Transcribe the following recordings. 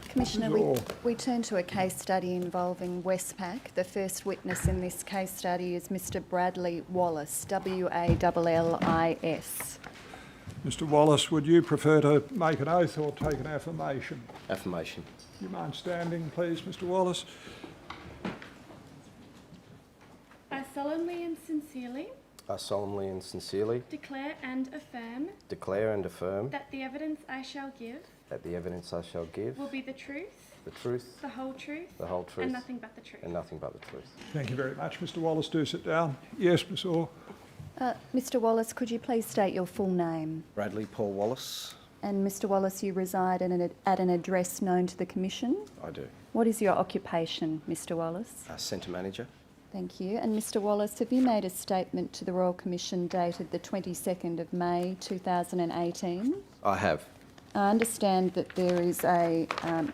Commissioner, we turn to a case study involving Westpac. The first witness in this case study is Mr Bradley Wallis, W-A-L-L-I-S. Mr Wallis, would you prefer to make an oath or take an affirmation? Affirmation. Do you mind standing, please, Mr Wallis? I solemnly and sincerely I solemnly and sincerely declare and affirm affirm that the evidence I shall give that the evidence I shall give will be the truth, the truth, the whole truth, and nothing but the truth. and nothing but the truth. Thank you very much. Mr Wallis, do sit down. Yes, Miss Orr. Mr Wallis, could you please state your full name? Bradley Paul Wallis. And Mr Wallis, you reside at an address known to the Commission? I do. What is your occupation, Mr Wallis? Centre Manager. Thank you. And Mr Wallis, have you made a statement to the Royal Commission dated the 22nd of May 2018? I have. I understand that there is a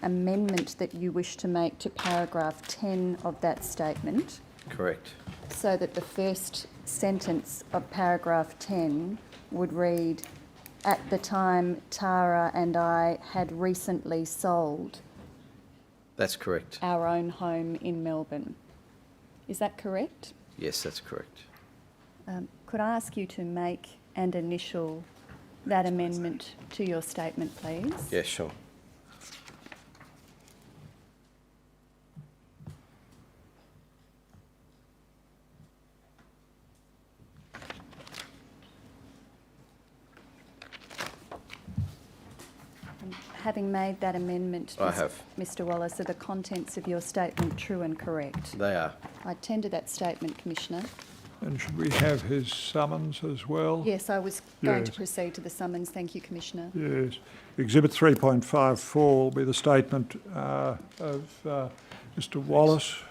amendment that you wish to make to paragraph 10 of that statement. Correct. So that the first sentence of paragraph 10 would read, "At the time Tara and I had recently sold That's correct. our own home in Melbourne." Is that correct? Yes, that's correct. Could I ask you to make and initial that amendment to your statement, please? Yeah, sure. Having made that amendment, I have. Mr Wallis, are the contents of your statement true and correct? They are. I tender that statement, Commissioner. And should we have his summons as well? Yes, I was going to Yes. proceed to the summons. Thank you, Commissioner. Yes. Exhibit 3.54 will be the statement of Mr Wallis.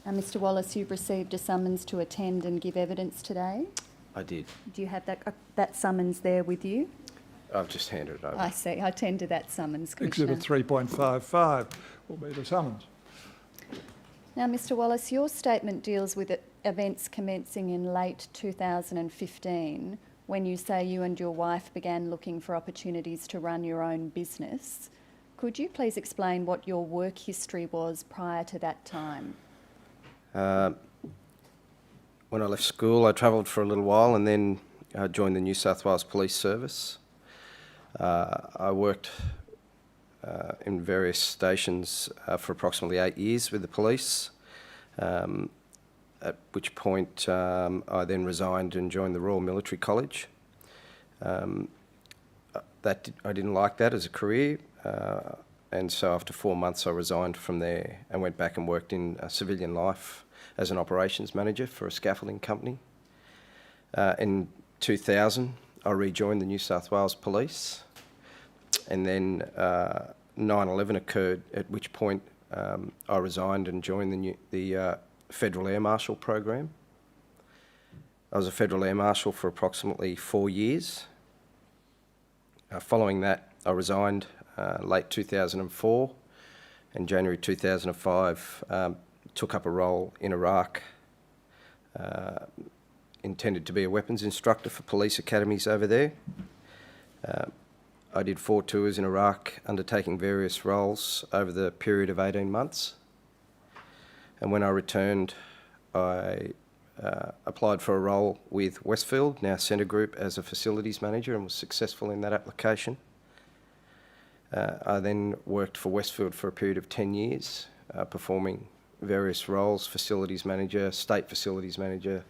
Mr Wallis, you've received a summons to attend and give evidence today. I did. Do you have that summons there with you? I've just handed it over. I see. I tender that summons, Commissioner. Exhibit 3.55 will be the summons. Now, Mr Wallis, your statement deals with events commencing in late 2015 when you say you and your wife began looking for opportunities to run your own business. Could you please explain what your work history was prior to that time? When I left school, I travelled for a little while and then joined the New South Wales Police Service. I worked in various stations for approximately 8 years with the police, at which point I then resigned and joined the Royal Military College. I didn't like that as a career, and so after 4 months I resigned from there and went back and worked in civilian life as an operations manager for a scaffolding company. In 2000 I rejoined the New South Wales Police, and then 9/11 occurred, at which point I resigned and joined the Federal Air Marshal program. I was a Federal Air Marshal for approximately 4 years. Following that, I resigned late 2004, and January 2005 took up a role in Iraq, intended to be a weapons instructor for police academies over there. I did 4 tours in Iraq, undertaking various roles over the period of 18 months. And when I returned, I applied for a role with Westfield, now Centre Group, as a facilities manager, and was successful in that application. I then worked for Westfield for a period of 10 years, performing various roles: facilities manager, state facilities manager,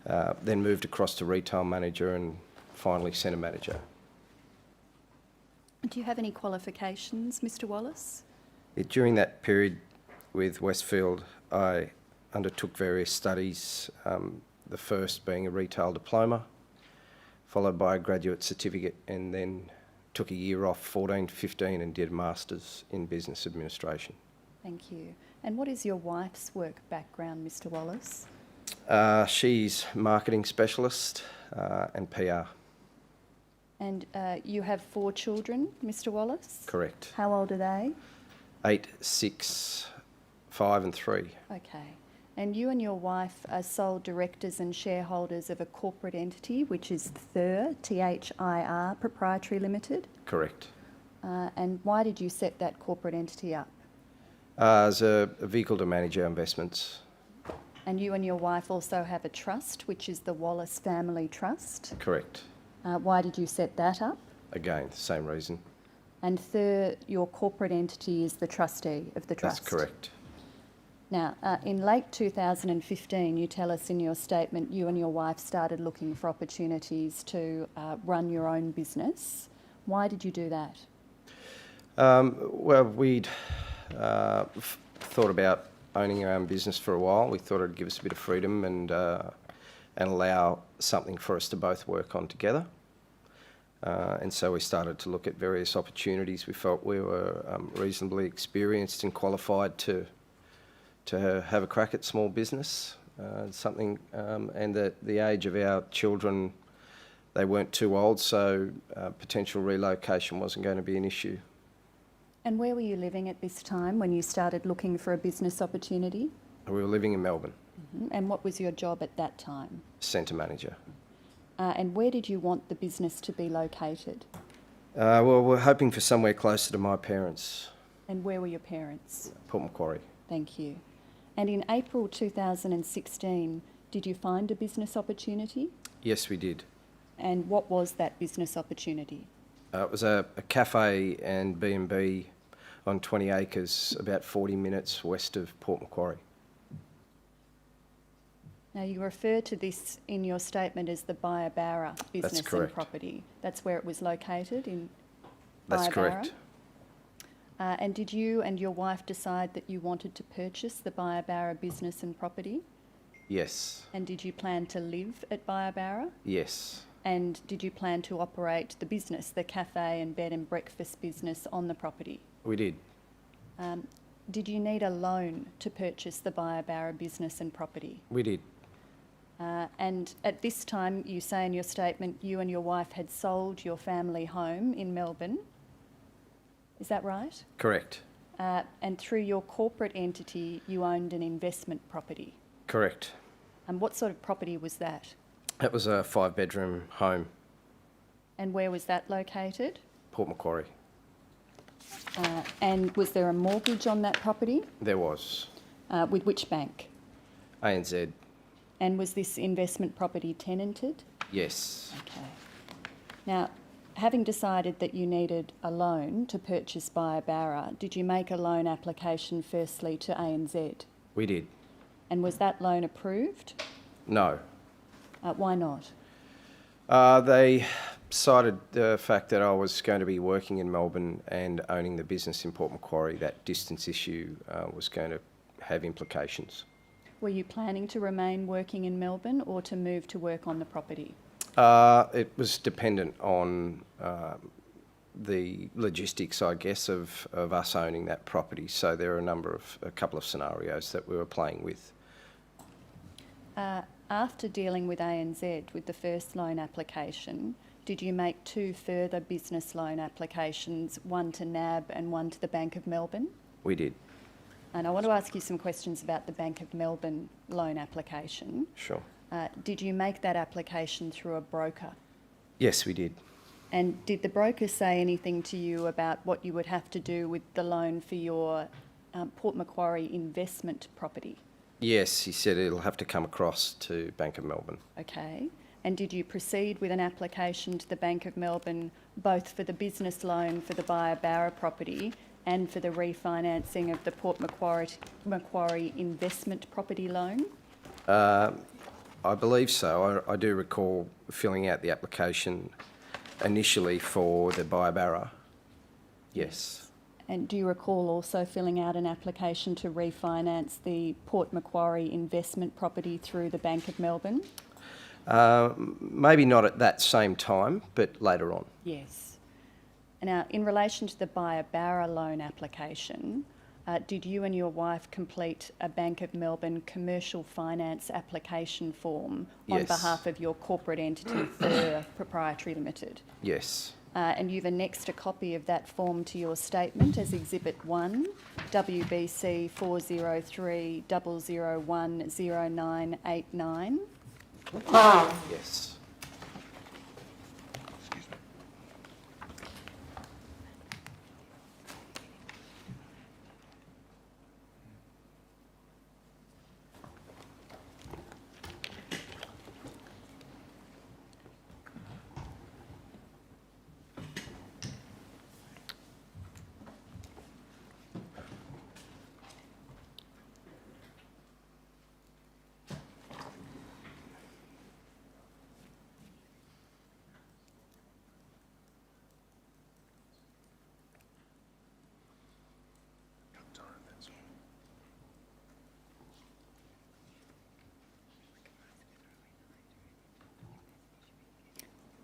then moved across to retail manager, and finally centre manager. Do you have any qualifications, Mr Wallis? During that period with Westfield, I undertook various studies, the first being a retail diploma, followed by a graduate certificate, and then took a year off, 14 to 15, and did a Masters in Business Administration. Thank you. And what is your wife's work background, Mr Wallis? She's marketing specialist and PR. And you have 4 children, Mr Wallis? Correct. How old are they? 8, 6, 5 and 3. Okay. And you and your wife are sole directors and shareholders of a corporate entity, which is THIR, T-H-I-R, Proprietary Limited? Correct. And why did you set that corporate entity up? As a vehicle to manage our investments. And you and your wife also have a trust, which is the Wallis Family Trust. Correct. Why did you set that up? Again, same reason. And third, your corporate entity is the trustee of the trust. That's correct. Now, in late 2015, you tell us in your statement you and your wife started looking for opportunities to run your own business. Why did you do that? Well, we'd thought about owning our own business for a while. We thought it'd give us a bit of freedom and allow something for us to both work on together. And so we started to look at various opportunities. We felt we were reasonably experienced and qualified to have a crack at small business, and that the age of our children, they weren't too old, so potential relocation wasn't going to be an issue. And where were you living at this time when you started looking for a business opportunity? We were living in Melbourne, And what was your job at that time? centre manager. And where did you want the business to be located? Well, we're hoping for somewhere closer to my parents, And where were your parents? Port Macquarie. Thank you. And in April 2016, did you find a business opportunity? Yes, we did. And what was that business opportunity? It was a cafe and B&B on 20 acres, about 40 minutes west of Port Macquarie. Now, you refer to this in your statement as the Byabara business and correct. property. That's where it was located, in That's Byabara? correct. And did you and your wife decide that you wanted to purchase the Byabara business and property? Yes. And did you plan to live at Byabara? Yes. And did you plan to operate the business, the cafe and bed and breakfast business, on the property? We did. Did you need a loan to purchase the Byabara business and property? We did. And at this time, you say in your statement, you and your wife had sold your family home in Melbourne. Is that right? Correct. And through your corporate entity, you owned an investment property. Correct. And what sort of property was that? It was a 5-bedroom home, And where was that located? Port Macquarie. And was there a mortgage on that property? There was. With which bank? ANZ. And was this investment property tenanted? Yes. Okay. Now, having decided that you needed a loan to purchase Byabara, did you make a loan application firstly to ANZ? We did. And was that loan approved? No. Why not? They cited the fact that I was going to be working in Melbourne and owning the business in Port Macquarie. That distance issue was going to have implications. Were you planning to remain working in Melbourne or to move to work on the property? It was dependent on the logistics, I guess, of us owning that property. So there are a couple of scenarios that we were playing with. After dealing with ANZ with the first loan application, did you make 2 further business loan applications, one to NAB and one to the Bank of Melbourne? We did. And I want to ask you some questions about the Bank of Melbourne loan application. Sure. Did you make that application through a broker? Yes, we did. And did the broker say anything to you about what you would have to do with the loan for your Port Macquarie investment property? Yes, he said it'll have to come across to Bank of Melbourne. Okay. And did you proceed with an application to the Bank of Melbourne both for the business loan for the Byabara property and for the refinancing of the Port Macquarie investment property loan? I believe so. I do recall filling out the application initially for the Byabara. Yes. And do you recall also filling out an application to refinance the Port Macquarie investment property through the Bank of Melbourne? Maybe not at that same time, but later on. Yes. Now, in relation to the Byabara loan application, did you and your wife complete a Bank of Melbourne commercial finance application form on Yes. behalf of your corporate entity, Fur Proprietary Limited? Yes. And you've annexed a copy of that form to your statement as Exhibit 1, WBC 403 001 0989. Yes.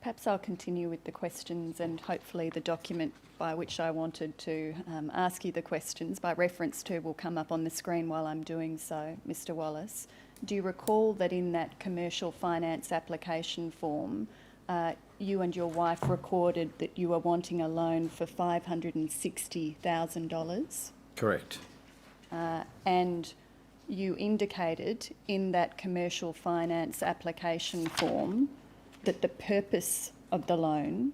Perhaps I'll continue with the questions, and hopefully the document by which I wanted to ask you the questions by reference to will come up on the screen while I'm doing so, Mr. Wallis. Do you recall that in that commercial finance application form, you and your wife recorded that you were wanting a loan for $560,000? Correct. And you indicated in that commercial finance application form that the purpose of the loan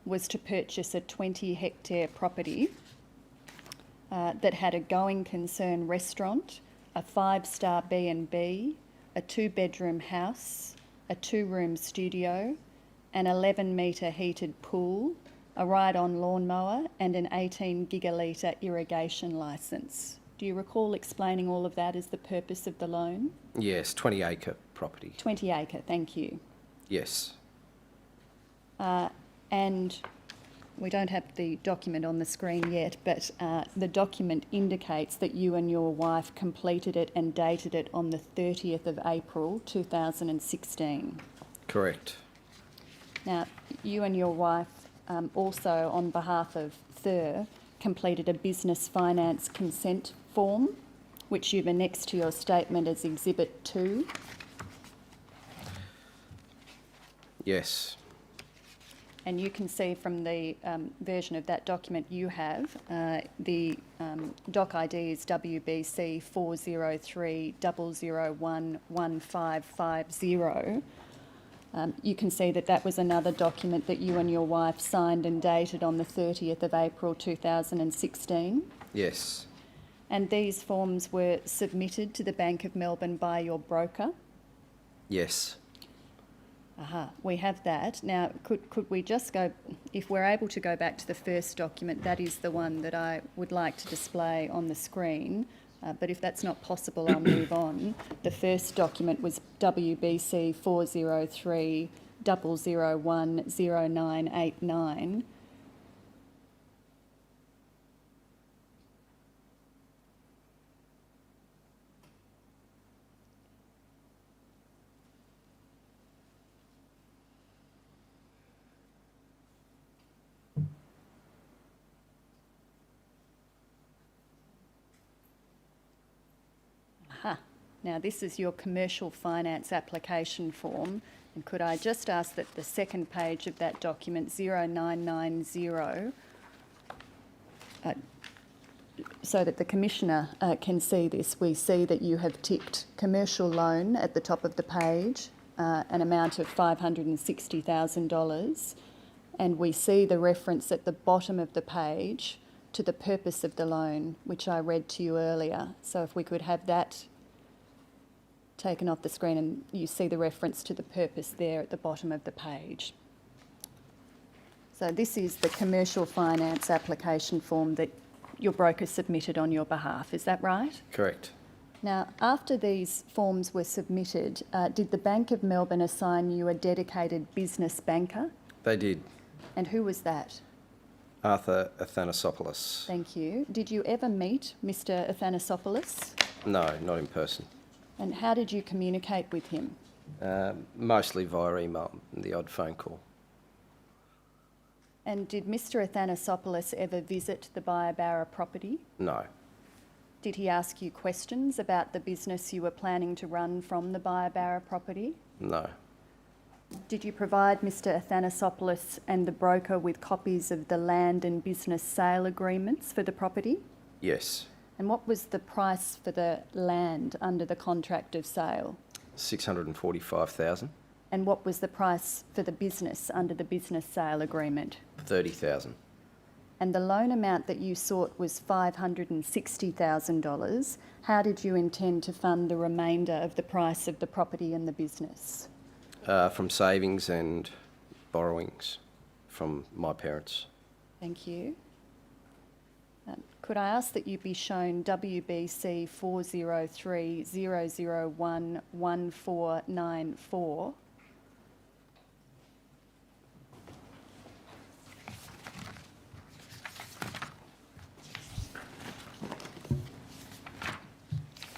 was to purchase a 20-hectare property that had a going concern restaurant, a 5-star B&B, a 2-bedroom house, a 2-room studio, an 11-metre heated pool, a ride-on lawnmower and an 18 gigalitre irrigation licence. Do you recall explaining all of that as the purpose of the loan? Yes, 20-acre property. 20 acre, thank you. Yes. And we don't have the document on the screen yet, but the document indicates that you and your wife completed it and dated it on the 30th of April 2016. Correct. Now, you and your wife also, on behalf of Thur, completed a business finance consent form, which you've annexed to your statement as Exhibit 2. Yes. And you can see from the version of that document you have, the doc ID is WBC 403 001 1550. You can see that that was another document that you and your wife signed and dated on the 30th of April 2016. Yes. And these forms were submitted to the Bank of Melbourne by your broker. Yes. We have that. Now, could we just go, if we're able to go back to the first document, that is the one that I would like to display on the screen. But if that's not possible, I'll move on. The first document was WBC 403 001 0989. Now, this is your commercial finance application form, and could I just ask that the second page of that document, 0990, so that the Commissioner can see this, we see that you have ticked commercial loan at the top of the page, an amount of $560,000, and we see the reference at the bottom of the page to the purpose of the loan, which I read to you earlier. So if we could have that taken off the screen, and you see the reference to the purpose there at the bottom of the page. So this is the commercial finance application form that your broker submitted on your behalf, is that right? Correct. Now, after these forms were submitted, did the Bank of Melbourne assign you a dedicated business banker? They did. And who was that? Arthur Athanasopoulos. Thank you. Did you ever meet Mr. Athanasopoulos? No, not in person. And how did you communicate with him? Mostly via email and the odd phone call. And did Mr. Athanasopoulos ever visit the Biobarra property? No. Did he ask you questions about the business you were planning to run from the Biobarra property? No. Did you provide Mr. Athanasopoulos and the broker with copies of the land and business sale agreements for the property? Yes. And what was the price for the land under the contract of sale? $645,000. And what was the price for the business under the business sale agreement? $30,000. And the loan amount that you sought was $560,000. How did you intend to fund the remainder of the price of the property and the business? From savings and borrowings from my parents. Thank you. Could I ask that you be shown WBC 403 001 1494?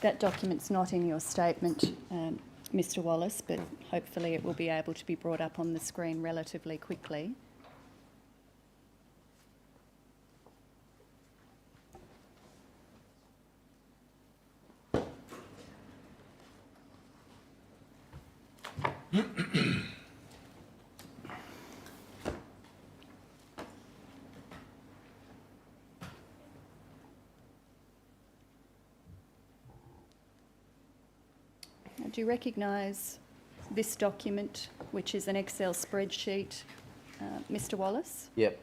That document's not in your statement, Mr Wallis, but hopefully it will be able to be brought up on the screen relatively quickly. Do you recognise this document, which is an Excel spreadsheet, Mr Wallis? Yep.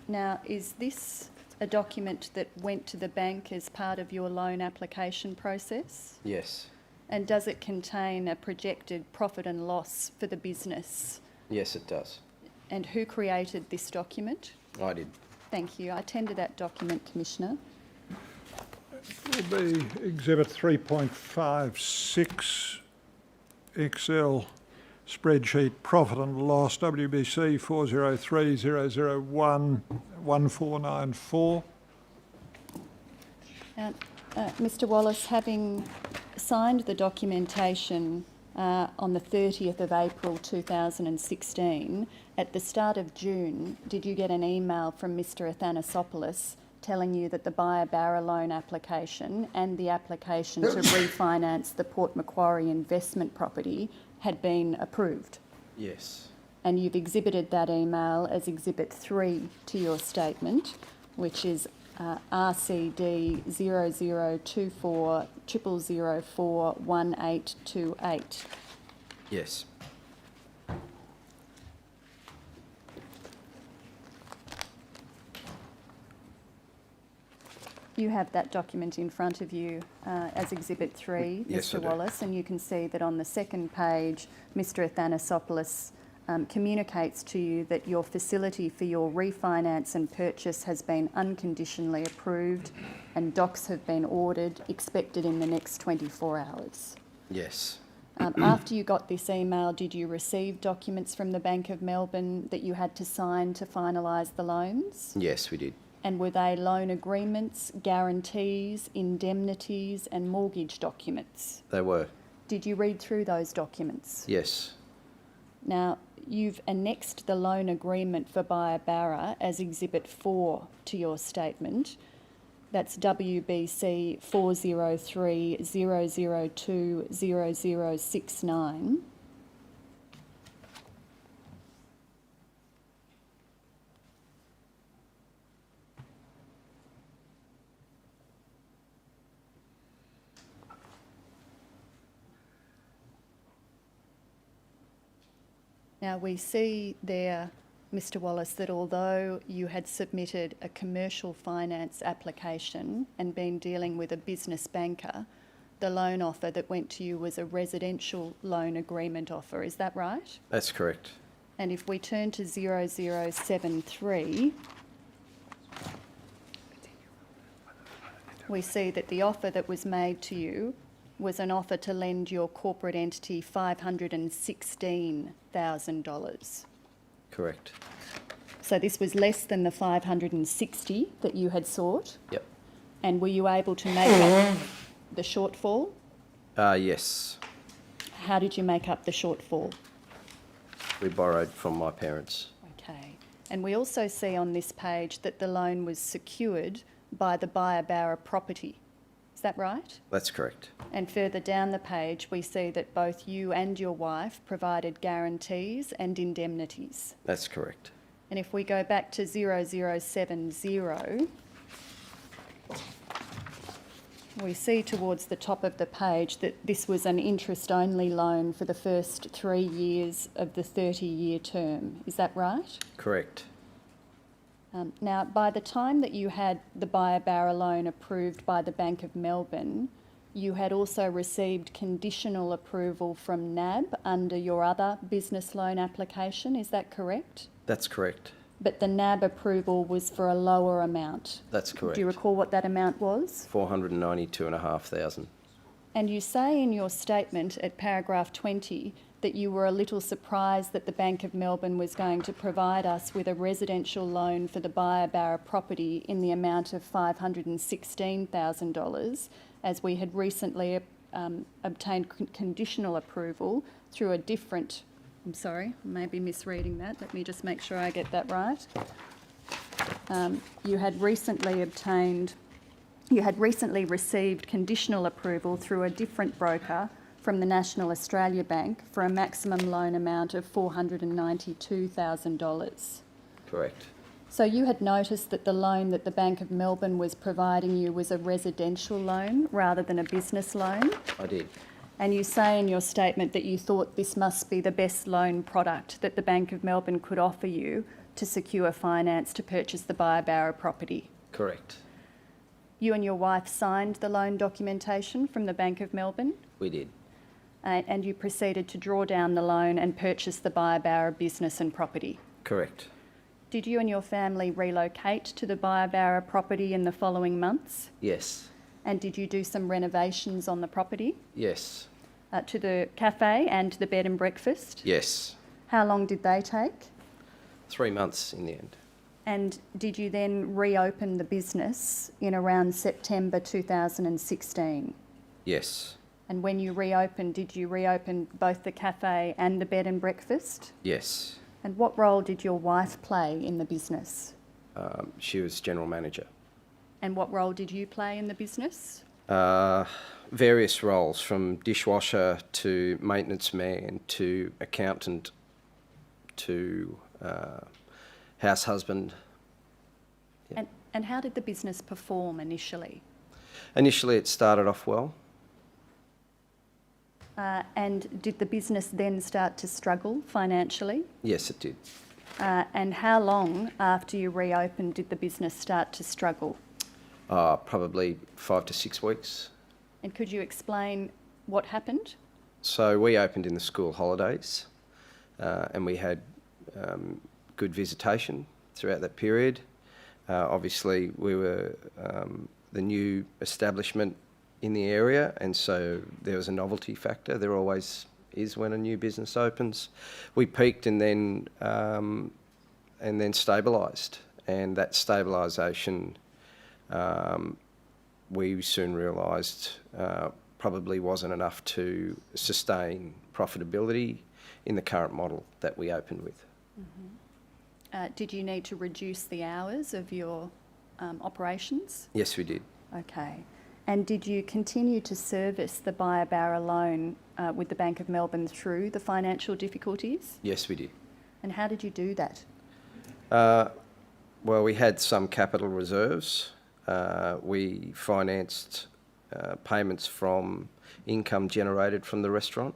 Now, is this a document that went to the bank as part of your loan application process? Yes. And does it contain a projected profit and loss for the business? Yes, it does. And who created this document? I did. Thank you. I tender that document, Commissioner. Will be Exhibit 3.56, Excel spreadsheet, profit and loss, WBC 403-001-1494. Mr Wallis, having signed the documentation on the 30th of April 2016, at the start of June, did you get an email from Mr Athanasopoulos telling you that the buyer Barra loan application and the application to refinance the Port Macquarie investment property had been approved? Yes. And you've exhibited that email as Exhibit 3 to your statement, which is RCD 0024 0004 1828. Yes. You have that document in front of you as Exhibit 3, Yes, I Mr do. Wallis, and you can see that on the second page, Mr Athanasopoulos communicates to you that your facility for your refinance and purchase has been unconditionally approved and docs have been ordered, expected in the next 24 hours. Yes. After you got this email, did you receive documents from the Bank of Melbourne that you had to sign to finalise the loans? Yes, we did. And were they loan agreements, guarantees, indemnities and mortgage documents? They were. Did you read through those documents? Yes. Now, you've annexed the loan agreement for buyer Barra as Exhibit 4 to your statement. That's WBC 403 002 0069. Now, we see there, Mr Wallis, that although you had submitted a commercial finance application and been dealing with a business banker, the loan offer that went to you was a residential loan agreement offer. Is that right? That's correct. And if we turn to 0073, we see that the offer that was made to you was an offer to lend your corporate entity $516,000. Correct. So this was less than the 560 that you had sought. Yep. And were you able to make up the shortfall? Yes. How did you make up the shortfall? We borrowed from my parents. Okay. And we also see on this page that the loan was secured by the buyer Barra property. Is that right? That's correct. And further down the page, we see that both you and your wife provided guarantees and indemnities. That's correct. And if we go back to 0070, we see towards the top of the page that this was an interest-only loan for the first 3 years of the 30-year term. Is that right? Correct. Now, by the time that you had the buyer Barra loan approved by the Bank of Melbourne, you had also received conditional approval from NAB under your other business loan application. Is that correct? That's correct. But the NAB approval was for a lower amount. That's correct. Do you recall what that amount was? 492,500. And you say in your statement at paragraph 20 that you were a little surprised that the Bank of Melbourne was going to provide us with a residential loan for the buyer Barra property in the amount of $516,000, as we had recently obtained conditional approval through a different, I'm sorry, I may be misreading that. Let me just make sure I get that right. You had recently received conditional approval through a different broker from the National Australia Bank for a maximum loan amount of $492,000. Correct. So you had noticed that the loan that the Bank of Melbourne was providing you was a residential loan rather than a business loan. I did. And you say in your statement that you thought this must be the best loan product that the Bank of Melbourne could offer you to secure finance to purchase the Biobarra property. Correct. You and your wife signed the loan documentation from the Bank of Melbourne, We did. and you proceeded to draw down the loan and purchase the Biobarra business and property. Correct. Did you and your family relocate to the Biobarra property in the following months? Yes. And did you do some renovations on the property Yes. to the cafe and the bed and breakfast? Yes. How long did they take? 3 months in the end. And did you then reopen the business in around September 2016? Yes. And when you reopened, did you reopen both the cafe and the bed and breakfast? Yes. And what role did your wife play in the business? She was general manager. And what role did you play in the business? Various roles, from dishwasher to maintenance man to accountant to house husband. And how did the business perform initially? Initially, it started off well. And did the business then start to struggle financially? Yes, it did. And how long after you reopened did the business start to struggle? Probably 5 to 6 weeks. And could you explain what happened? So we opened in the school holidays, and we had good visitation throughout that period. Obviously, we were the new establishment in the area, and so there was a novelty factor. There always is when a new business opens. We peaked and then stabilised, and that stabilisation we soon realised probably wasn't enough to sustain profitability in the current model that we opened with. Mm-hmm. Did you need to reduce the hours of your operations? Yes, we did. Okay. And did you continue to service the Biobarra loan with the Bank of Melbourne through the financial difficulties? Yes, we did. And how did you do that? Well, we had some capital reserves. We financed payments from income generated from the restaurant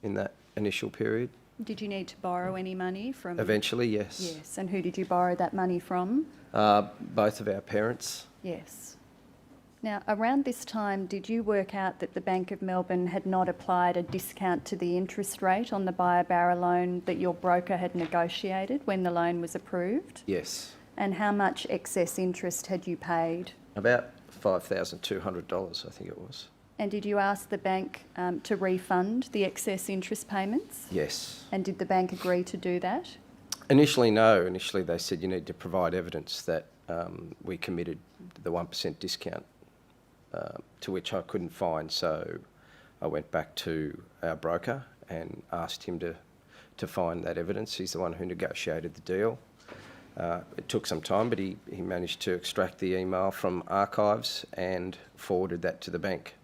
in that initial period. Did you need to borrow any money from... Eventually, yes. Yes. And who did you borrow that money from? Both of our parents. Yes. Now, around this time, did you work out that the Bank of Melbourne had not applied a discount to the interest rate on the Biobarra loan that your broker had negotiated when the loan was approved? Yes. And how much excess interest had you paid? About $5,200, I think it was. And did you ask the bank to refund the excess interest payments? Yes. And did the bank agree to do that? Initially, no. Initially, they said you need to provide evidence that we committed the 1% discount, to which I couldn't find. So I went back to our broker and asked him to find that evidence. He's the one who negotiated the deal. It took some time, but he managed to extract the email from archives and forwarded that to the bank.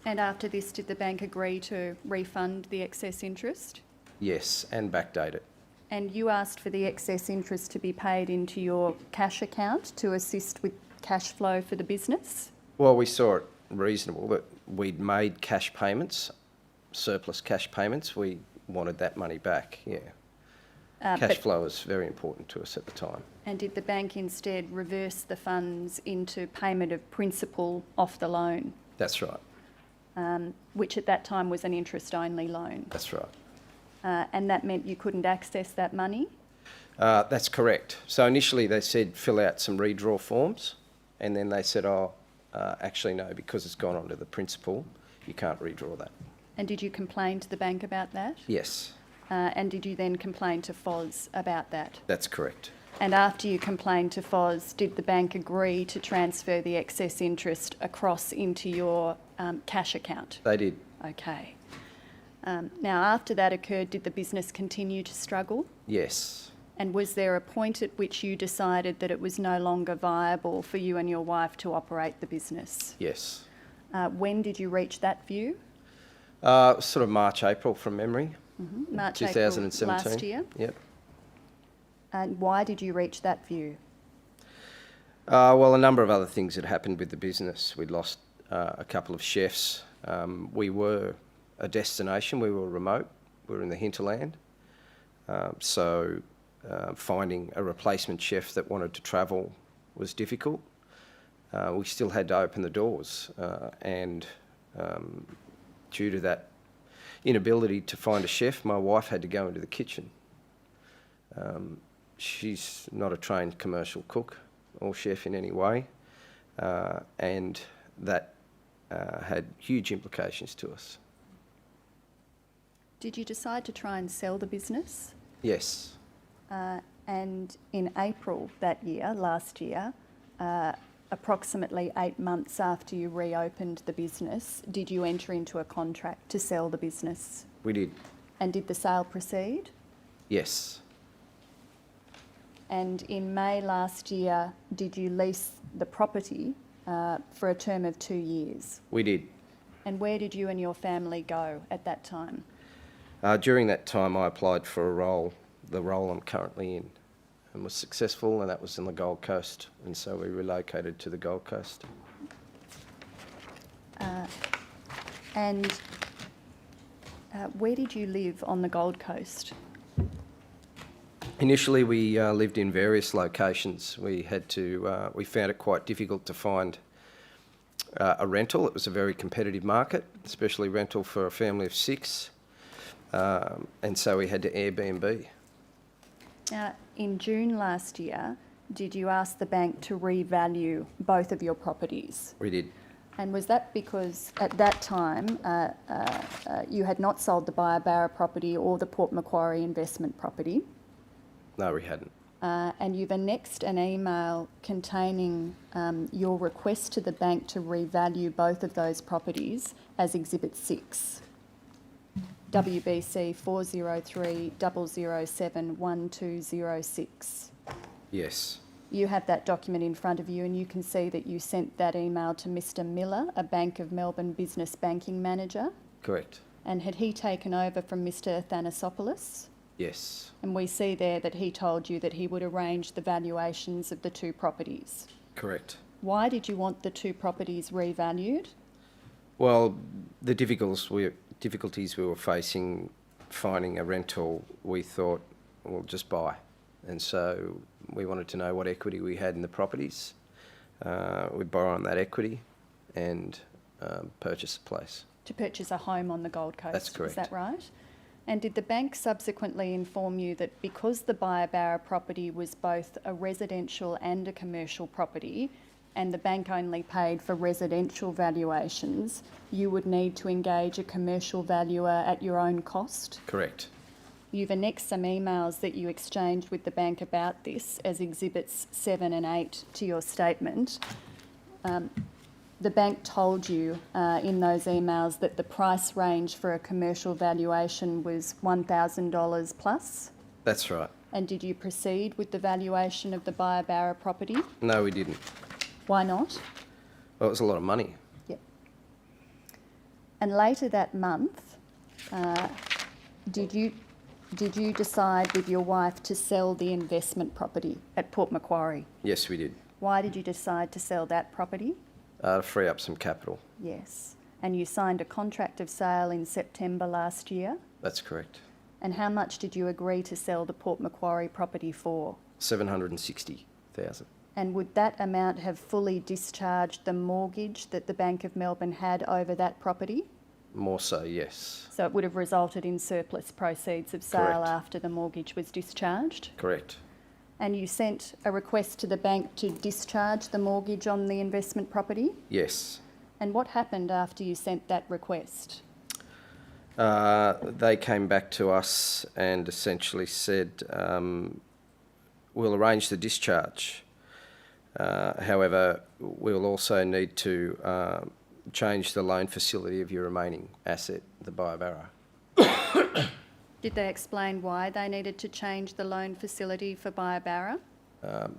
And after this, did the bank agree to refund the excess interest? Yes, and backdate it. And you asked for the excess interest to be paid into your cash account to assist with cash flow for the business? Well, we saw it reasonable that we'd made cash payments, surplus cash payments. We wanted that money back, yeah. Cash flow was very important to us at the time. And did the bank instead reverse the funds into payment of principal off the loan? That's right. Which at that time was an interest-only loan. That's right. And that meant you couldn't access that money? That's correct. So initially they said fill out some redraw forms, and then they said, actually no, because it's gone on to the principal, you can't redraw that. And did you complain to the bank about that? Yes. And did you then complain to FOS about that? That's correct. And after you complained to FOS, did the bank agree to transfer the excess interest across into your cash account? They did. Okay. Now, after that occurred, did the business continue to struggle? Yes. And was there a point at which you decided that it was no longer viable for you and your wife to operate the business? Yes. When did you reach that view? Sort of March, April from memory. March, 2017. April last year? Yep. And why did you reach that view? Well, a number of other things had happened with the business. We'd lost a couple of chefs. We were a destination. We were remote. We were in the hinterland. So finding a replacement chef that wanted to travel was difficult. We still had to open the doors, and due to that inability to find a chef, my wife had to go into the kitchen. She's not a trained commercial cook or chef in any way, and that had huge implications to us. Did you decide to try and sell the business? Yes. And in April that year, last year, approximately 8 months after you reopened the business, did you enter into a contract to sell the business? We did. And did the sale proceed? Yes. And in May last year, did you lease the property for a term of 2 years? We did. And where did you and your family go at that time? During that time, I applied for a role, the role I'm currently in, and was successful, and that was in the Gold Coast, and so we relocated to the Gold Coast. And where did you live on the Gold Coast? Initially, we lived in various locations. We found it quite difficult to find a rental. It was a very competitive market, especially rental for a family of 6, and so we had to Airbnb. Now, in June last year, did you ask the bank to revalue both of your properties? We did. And was that because at that time you had not sold the Barra property or the Port Macquarie investment property? No, we hadn't. And you've annexed an email containing your request to the bank to revalue both of those properties as Exhibit 6. WBC 403-007-1206. Yes. You have that document in front of you, and you can see that you sent that email to Mr. Miller, a Bank of Melbourne business banking manager. Correct. And had he taken over from Mr. Athanasopoulos? Yes. And we see there that he told you that he would arrange the valuations of the 2 properties. Correct. Why did you want the 2 properties revalued? Well, the difficulties we were facing finding a rental, we thought, we'll just buy. And so we wanted to know what equity we had in the properties. We'd borrow on that equity and purchase the place. To purchase a home on the Gold Coast. That's correct. Is that right? And did the bank subsequently inform you that because the Barra property was both a residential and a commercial property, and the bank only paid for residential valuations, you would need to engage a commercial valuer at your own cost? Correct. You've annexed some emails that you exchanged with the bank about this as Exhibits 7 and 8 to your statement. The bank told you in those emails that the price range for a commercial valuation was $1,000 plus? That's right. And did you proceed with the valuation of the Barra property? No, we didn't. Why not? Well, it was a lot of money. Yep. And later that month, did you decide with your wife to sell the investment property at Port Macquarie? Yes, we did. Why did you decide to sell that property? To free up some capital. Yes. And you signed a contract of sale in September last year? That's correct. And how much did you agree to sell the Port Macquarie property for? $760,000. And would that amount have fully discharged the mortgage that the Bank of Melbourne had over that property? More so, yes. So it would have resulted in surplus proceeds of sale Correct. after the mortgage was discharged? Correct. And you sent a request to the bank to discharge the mortgage on the investment property? Yes. And what happened after you sent that request? They came back to us and essentially said, we'll arrange the discharge. However, we'll also need to change the loan facility of your remaining asset, the Biobarra. Did they explain why they needed to change the loan facility for Biobarra?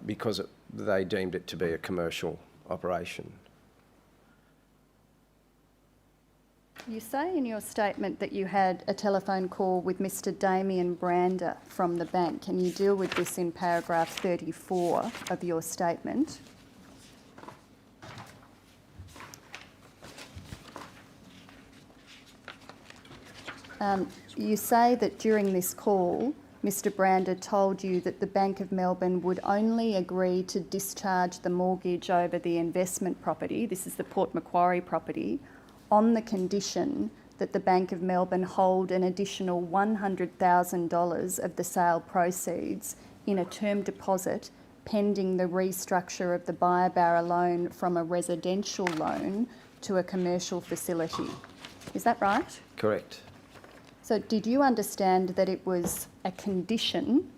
Because they deemed it to be a commercial operation. You say in your statement that you had a telephone call with Mr. Damien Brander from the bank, and you deal with this in paragraph 34 of your statement. You say that during this call, Mr. Brander told you that the Bank of Melbourne would only agree to discharge the mortgage over the investment property, this is the Port Macquarie property, on the condition that the Bank of Melbourne hold an additional $100,000 of the sale proceeds in a term deposit pending the restructure of the Biobarra loan from a residential loan to a commercial facility. Is that right? Correct. So did you understand that it was a condition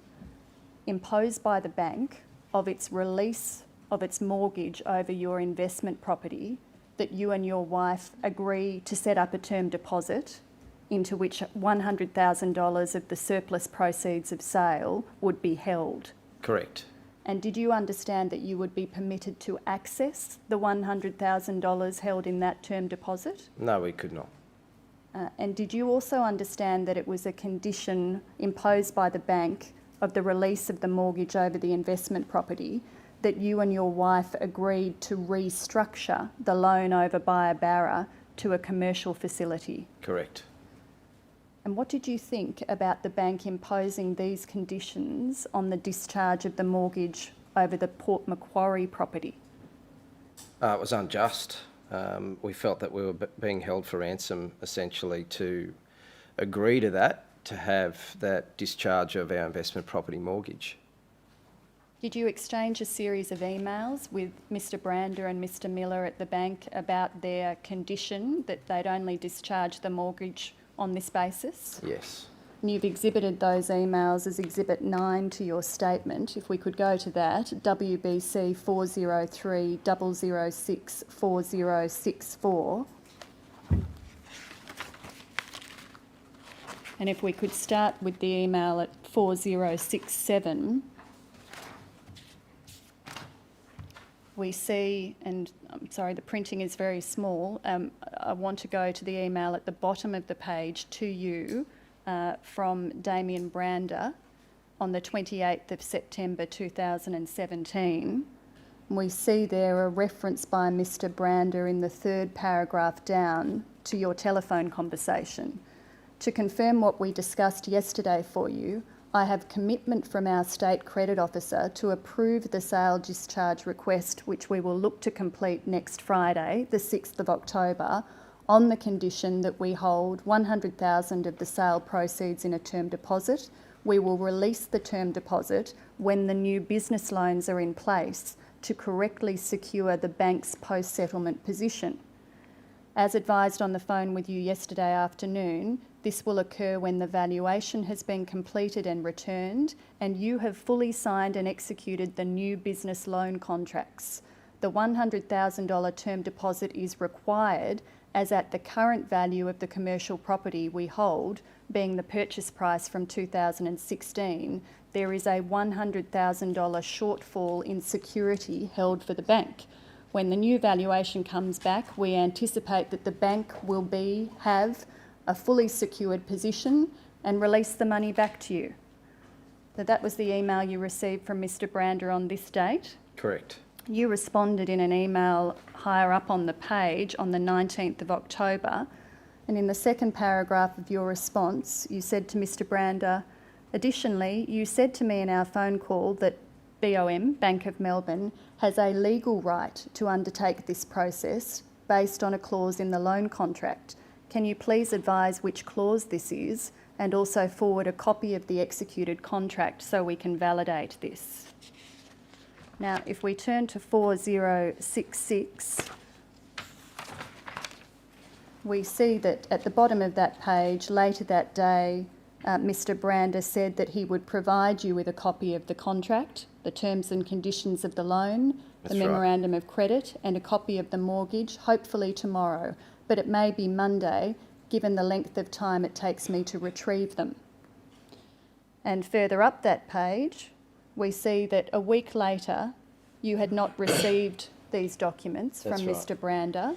imposed by the bank of its release of its mortgage over your investment property that you and your wife agree to set up a term deposit into which $100,000 of the surplus proceeds of sale would be held? Correct. And did you understand that you would be permitted to access the $100,000 held in that term deposit? No, we could not. And did you also understand that it was a condition imposed by the bank of the release of the mortgage over the investment property that you and your wife agreed to restructure the loan over Biobarra to a commercial facility? Correct. And what did you think about the bank imposing these conditions on the discharge of the mortgage over the Port Macquarie property? It was unjust. We felt that we were being held for ransom essentially to agree to that, to have that discharge of our investment property mortgage. Did you exchange a series of emails with Mr. Brander and Mr. Miller at the bank about their condition that they'd only discharge the mortgage on this basis? Yes. And you've exhibited those emails as Exhibit 9 to your statement. If we could go to that, WBC 403 006 4064. And if we could start with the email at 4067. We see, and I'm sorry, the printing is very small. I want to go to the email at the bottom of the page to you from Damien Brander on the 28th of September 2017. We see there a reference by Mr. Brander in the third paragraph down to your telephone conversation. To confirm what we discussed yesterday for you, I have commitment from our State Credit Officer to approve the sale discharge request, which we will look to complete next Friday, the 6th of October, on the condition that we hold $100,000 of the sale proceeds in a term deposit. We will release the term deposit when the new business loans are in place to correctly secure the bank's post-settlement position. As advised on the phone with you yesterday afternoon, this will occur when the valuation has been completed and returned and you have fully signed and executed the new business loan contracts. The $100,000 term deposit is required as at the current value of the commercial property we hold, being the purchase price from 2016, there is a $100,000 shortfall in security held for the bank. When the new valuation comes back, we anticipate that the bank will have a fully secured position and release the money back to you. So that was the email you received from Mr. Brander on this date. Correct. You responded in an email higher up on the page on the 19th of October, and in the second paragraph of your response, you said to Mr. Brander, additionally, you said to me in our phone call that BOM, Bank of Melbourne, has a legal right to undertake this process based on a clause in the loan contract. Can you please advise which clause this is and also forward a copy of the executed contract so we can validate this? Now, if we turn to 4066, we see that at the bottom of that page, later that day, Mr. Brander said that he would provide you with a copy of the contract, the terms and conditions of the loan, That's the right. memorandum of credit and a copy of the mortgage, hopefully tomorrow, but it may be Monday, given the length of time it takes me to retrieve them. And further up that page, we see that a week later, you had not received these documents That's from right. Mr. Brander.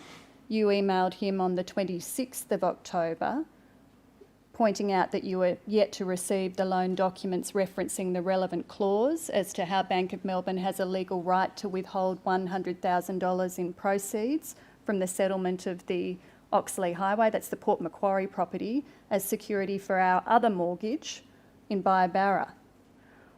You emailed him on the 26th of October, pointing out that you were yet to receive the loan documents referencing the relevant clause as to how Bank of Melbourne has a legal right to withhold $100,000 in proceeds from the settlement of the Oxley Highway, that's the Port Macquarie property, as security for our other mortgage in Biobarra.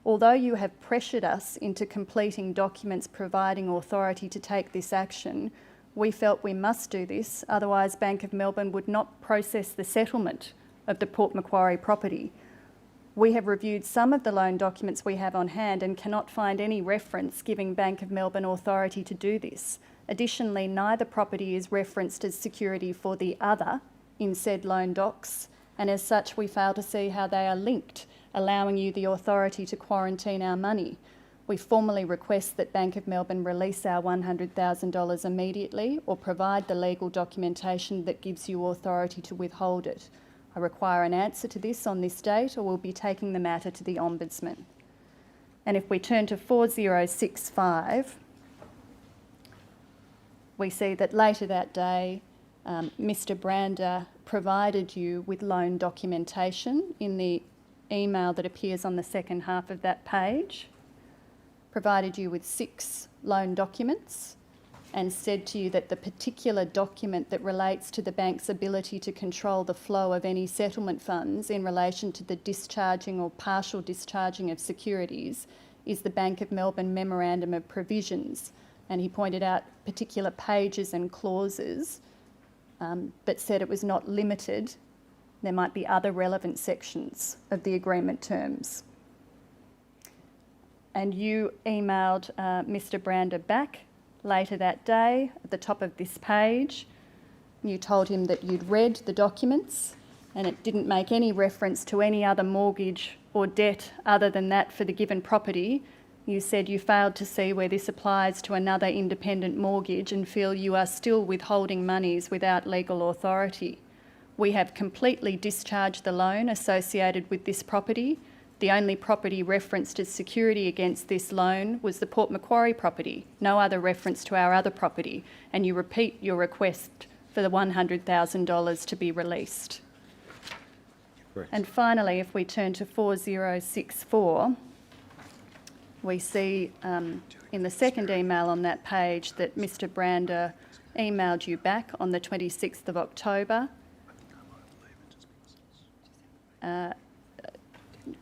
Although you have pressured us into completing documents providing authority to take this action, we felt we must do this, otherwise Bank of Melbourne would not process the settlement of the Port Macquarie property. We have reviewed some of the loan documents we have on hand and cannot find any reference giving Bank of Melbourne authority to do this. Additionally, neither property is referenced as security for the other in said loan docs, and as such we fail to see how they are linked, allowing you the authority to quarantine our money. We formally request that Bank of Melbourne release our $100,000 immediately or provide the legal documentation that gives you authority to withhold it. I require an answer to this on this date, or we'll be taking the matter to the Ombudsman. And if we turn to 4065, we see that later that day, Mr. Brander provided you with loan documentation in the email that appears on the second half of that page, provided you with 6 loan documents, and said to you that the particular document that relates to the bank's ability to control the flow of any settlement funds in relation to the discharging or partial discharging of securities is the Bank of Melbourne Memorandum of Provisions. And he pointed out particular pages and clauses, but said it was not limited. There might be other relevant sections of the agreement terms. And you emailed Mr. Brander back later that day at the top of this page. You told him that you'd read the documents and it didn't make any reference to any other mortgage or debt other than that for the given property. You said you failed to see where this applies to another independent mortgage and feel you are still withholding monies without legal authority. We have completely discharged the loan associated with this property. The only property referenced as security against this loan was the Port Macquarie property, no other reference to our other property, and you repeat your request for the $100,000 to be released. Correct. And finally, if we turn to 4064, we see in the second email on that page that Mr. Brander emailed you back on the 26th of October.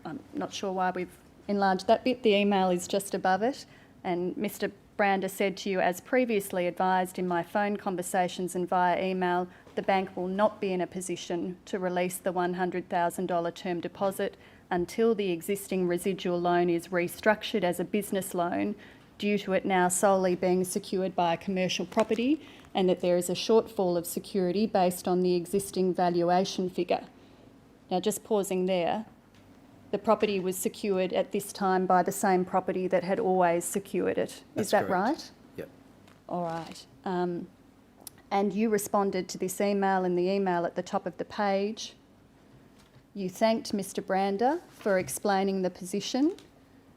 I'm not sure why we've enlarged that bit. The email is just above it. And Mr. Brander said to you, as previously advised in my phone conversations and via email, the bank will not be in a position to release the $100,000 term deposit until the existing residual loan is restructured as a business loan, due to it now solely being secured by a commercial property, and that there is a shortfall of security based on the existing valuation figure. Now, just pausing there, the property was secured at this time by the same property that had always secured it. That's Is that correct. right? Yep. All right. And you responded to this email in the email at the top of the page. You thanked Mr. Brander for explaining the position.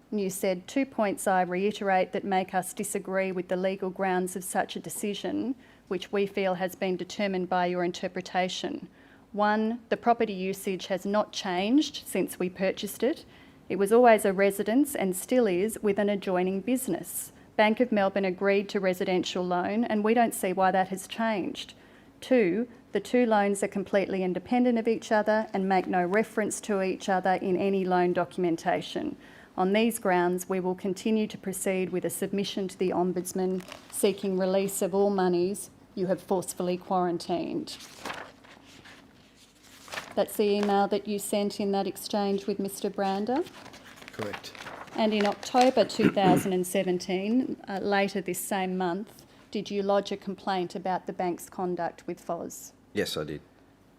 And you said, 2 points I reiterate that make us disagree with the legal grounds of such a decision, which we feel has been determined by your interpretation. 1, the property usage has not changed since we purchased it. It was always a residence and still is with an adjoining business. Bank of Melbourne agreed to residential loan and we don't see why that has changed. 2, the 2 loans are completely independent of each other and make no reference to each other in any loan documentation. On these grounds, we will continue to proceed with a submission to the Ombudsman seeking release of all monies you have forcefully quarantined. That's the email that you sent in that exchange with Mr. Brander. Correct. And in October 2017, later this same month, did you lodge a complaint about the bank's conduct with FOS? Yes, I did.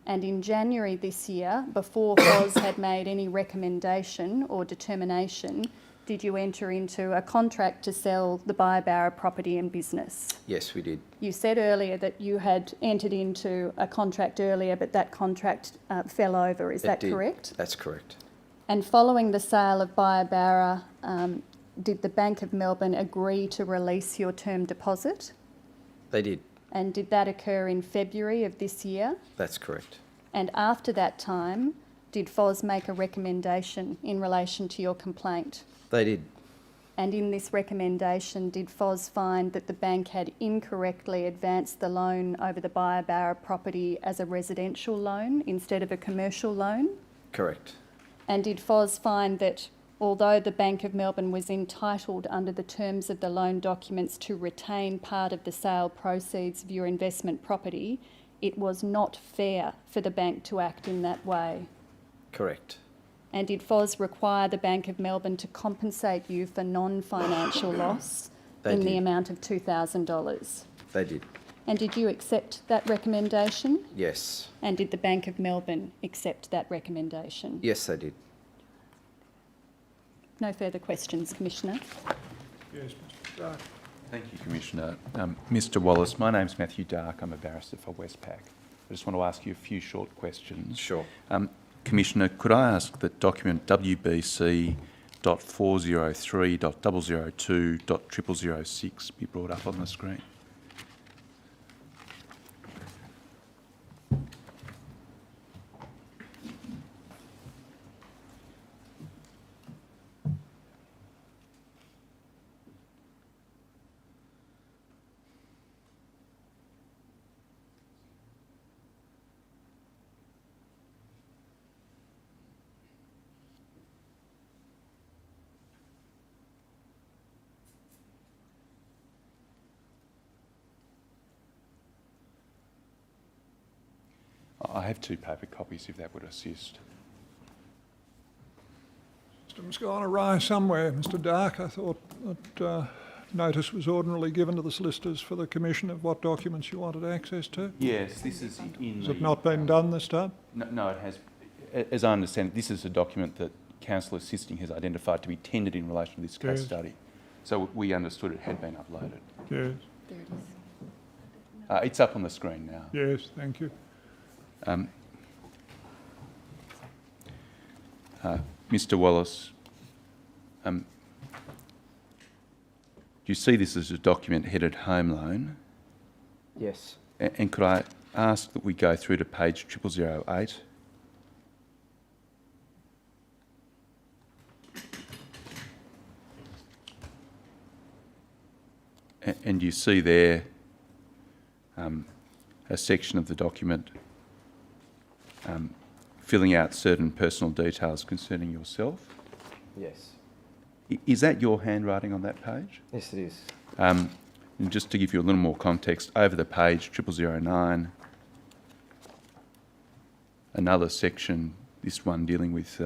And in January this year, before FOS had made any recommendation or determination, did you enter into a contract to sell the Buyabara property and business? Yes, we did. You said earlier that you had entered into a contract earlier, but that contract fell over. Is that correct? That's correct. And following the sale of Buyabara, did the Bank of Melbourne agree to release your term deposit? They did. And did that occur in February of this year? That's correct. And after that time, did FOS make a recommendation in relation to your complaint? They did. And in this recommendation, did FOS find that the bank had incorrectly advanced the loan over the Buyabara property as a residential loan instead of a commercial loan? Correct. And did FOS find that although the Bank of Melbourne was entitled under the terms of the loan documents to retain part of the sale proceeds of your investment property, it was not fair for the bank to act in that way? Correct. And did FOS require the Bank of Melbourne to compensate you for non-financial loss They in the did. amount of $2,000? They did. And did you accept that recommendation? Yes. And did the Bank of Melbourne accept that recommendation? Yes, they did. No further questions, Commissioner. Yes, Mr. Dark. Thank you, Commissioner. Mr. Wallis, my name's Matthew Dark. I'm a barrister for Westpac. I just want to ask you a few short questions. Sure. Commissioner, could I ask that document WBC.403.002.0006 be brought up on the screen? I have 2 paper copies, if that would assist. System's gone awry somewhere, Mr. Dark. I thought that notice was ordinarily given to the solicitors for the commission of what documents you wanted access to. Yes, this is in Has it not been done this time? No, it has. As I understand it, this is a document that Counsel Assisting has identified to be tendered in relation to this case Yes. study. So we understood it had been uploaded. Yes, There it is. It's up on the screen now. yes, thank you. Mr. Wallis, do you see this as a document headed home loan? Yes. And could I ask that we go through to page 0008? And you see there a section of the document filling out certain personal details concerning yourself. Yes. Is that your handwriting on that page? Yes, it is. And just to give you a little more context, over the page 0009, another section, this one dealing with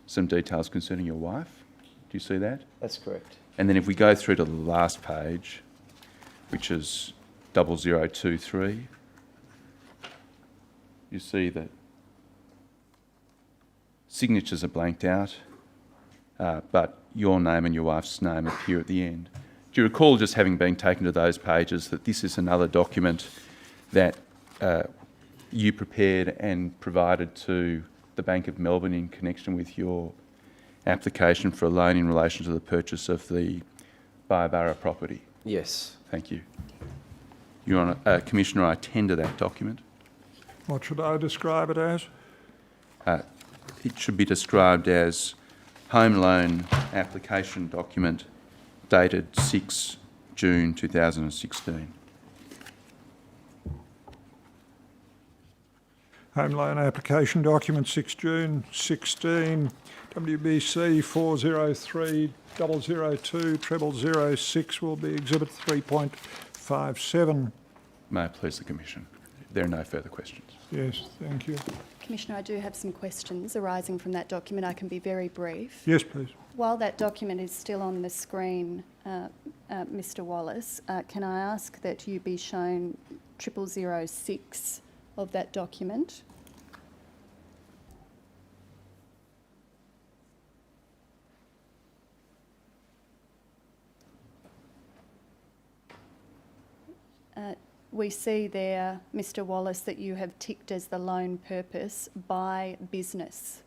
some details concerning your wife. Do you see that? That's correct. And then if we go through to the last page, which is 0023, you see that signatures are blanked out, but your name and your wife's name appear at the end. Do you recall just having been taken to those pages that this is another document that you prepared and provided to the Bank of Melbourne in connection with your application for a loan in relation to the purchase of the Buyabara property? Yes. Thank you. Your Honour, Commissioner, I tender that document. What should I describe it as? It should be described as home loan application document dated 6 June 2016. Home loan application document 6 June 16, WBC 403.002.0006 will be exhibit 3.57. May it please the Commission. There are no further questions. Yes, thank you. Commissioner, I do have some questions arising from that document. I can be very brief. Yes, please. While that document is still on the screen, Mr. Wallis, can I ask that you be shown 0006 of that document? We see there, Mr Wallis, that you have ticked as the loan purpose by business.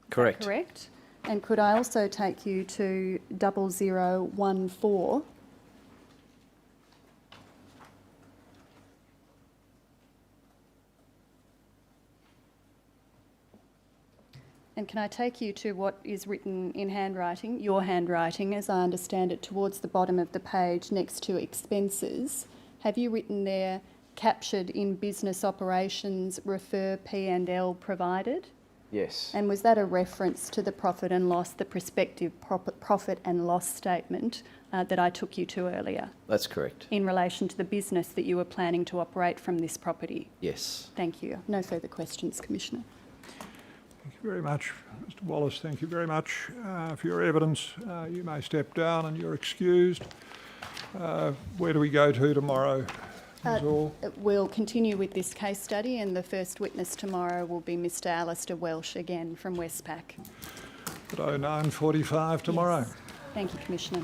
Correct. Correct? And could I also take you to 0014? And can I take you to what is written in handwriting, your handwriting, as I understand it, towards the bottom of the page next to expenses? Have you written there, captured in business operations, refer P&L provided? Yes. And was that a reference to the profit and loss, the prospective profit and loss statement that I took you to earlier, That's correct. in relation to the business that you were planning to operate from this property? Yes. Thank you. No further questions, Commissioner. Thank you very much, Mr Wallis. Thank you very much for your evidence. You may step down and you're excused. Where do we go to tomorrow, Ms. Orr? We'll continue with this case study, and the first witness tomorrow will be Mr Alistair Welsh, again from Westpac. At 09:45 tomorrow. Yes. Thank you, Commissioner.